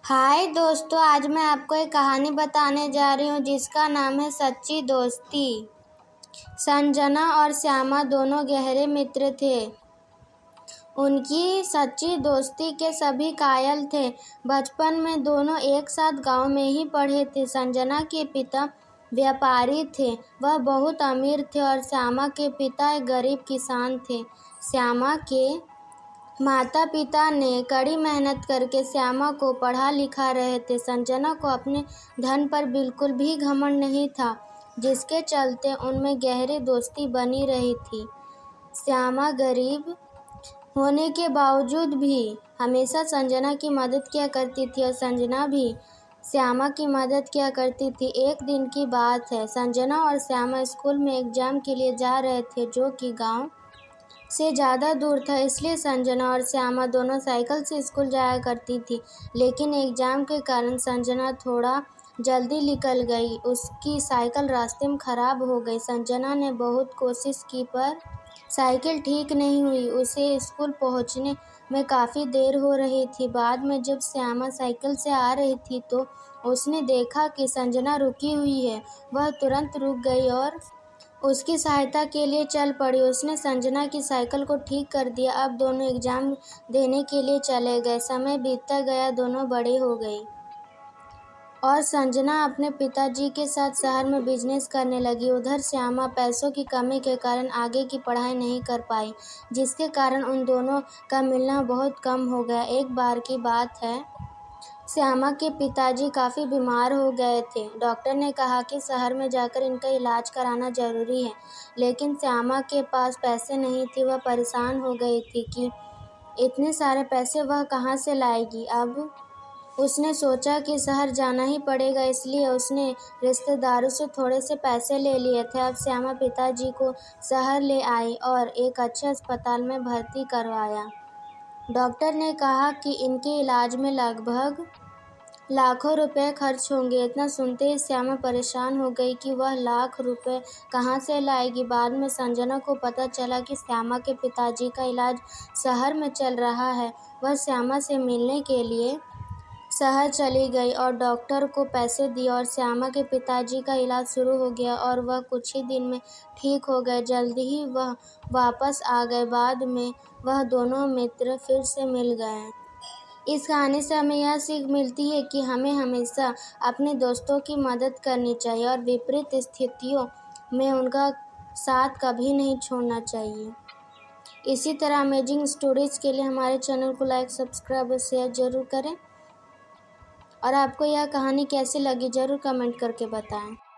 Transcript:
हाय दोस्तों, आज मैं आपको एक कहानी बताने जा रही हूँ जिसका नाम है सच्ची दोस्ती। संजना और श्यामा दोनों गहरे मित्र थे। उनकी सच्ची दोस्ती के सभी कायल थे। बचपन में दोनों एक साथ गांव में ही पढ़े थे। संजना के पिता व्यापारी थे, वह बहुत अमीर थे, और श्यामा के पिता एक गरीब किसान थे। श्यामा के माता पिता ने कड़ी मेहनत करके श्यामा को पढ़ा लिखा रहे थे। संजना को अपने धन पर बिल्कुल भी घमंड नहीं था, जिसके चलते उनमें गहरी दोस्ती बनी रही थी। श्यामा गरीब होने के बावजूद भी हमेशा संजना की मदद किया करती थी और संजना भी श्यामा की मदद किया करती थी। एक दिन की बात है, संजना और श्यामा स्कूल में एग्जाम के लिए जा रहे थे, जो कि गांव से ज़्यादा दूर था। इसलिए संजना और श्यामा दोनों साइकिल से स्कूल जाया करती थी। लेकिन एग्जाम के कारण संजना थोड़ा जल्दी निकल गई। उसकी साइकिल रास्ते में ख़राब हो गई। संजना ने बहुत कोशिश की, पर साइकिल ठीक नहीं हुई। उसे स्कूल पहुंचने में काफ़ी देर हो रही थी। बाद में जब श्यामा साइकिल से आ रही थी तो उसने देखा कि संजना रुकी हुई है। वह तुरंत रुक गई और उसकी सहायता के लिए चल पड़ी। उसने संजना की साइकिल को ठीक कर दिया। अब दोनों एग्जाम देने के लिए चले गए। समय बीतता गया, दोनों बड़े हो गए और संजना अपने पिताजी के साथ शहर में बिजनेस करने लगी। उधर श्यामा पैसों की कमी के कारण आगे की पढ़ाई नहीं कर पाई, जिसके कारण उन दोनों का मिलना बहुत कम हो गया। एक बार की बात है, श्यामा के पिताजी काफ़ी बीमार हो गए थे। डॉक्टर ने कहा कि शहर में जाकर इनका इलाज कराना ज़रूरी है, लेकिन श्यामा के पास पैसे नहीं थे। वह परेशान हो गई थी कि इतने सारे पैसे वह कहाँ से लाएगी। अब उसने सोचा कि शहर जाना ही पड़ेगा, इसलिए उसने रिश्तेदारों से थोड़े से पैसे ले लिए थे। अब श्यामा पिताजी को शहर ले आई और एक अच्छे अस्पताल में भर्ती करवाया। डॉक्टर ने कहा कि इनके इलाज में लगभग लाखों रुपए खर्च होंगे। इतना सुनते ही श्यामा परेशान हो गई कि वह लाख रुपए कहाँ से लाएगी। बाद में संजना को पता चला कि श्यामा के पिताजी का इलाज शहर में चल रहा है। वह श्यामा से मिलने के लिए शहर चली गई और डॉक्टर को पैसे दिए और श्यामा के पिताजी का इलाज शुरू हो गया और वह कुछ ही दिन में ठीक हो गए। जल्दी ही वह वापस आ गए। बाद में वह दोनों मित्र फिर से मिल गए। इस कहानी से हमें यह सीख मिलती है कि हमें हमेशा अपने दोस्तों की मदद करनी चाहिए और विपरीत स्थितियों में उनका साथ कभी नहीं छोड़ना चाहिए। इसी तरह अमेजिंग स्टोरीज़ के लिए हमारे चैनल को लाइक, सब्सक्राइब और शेयर ज़रूर करें। और आपको यह कहानी कैसी लगी ज़रूर कमेंट करके बताएं।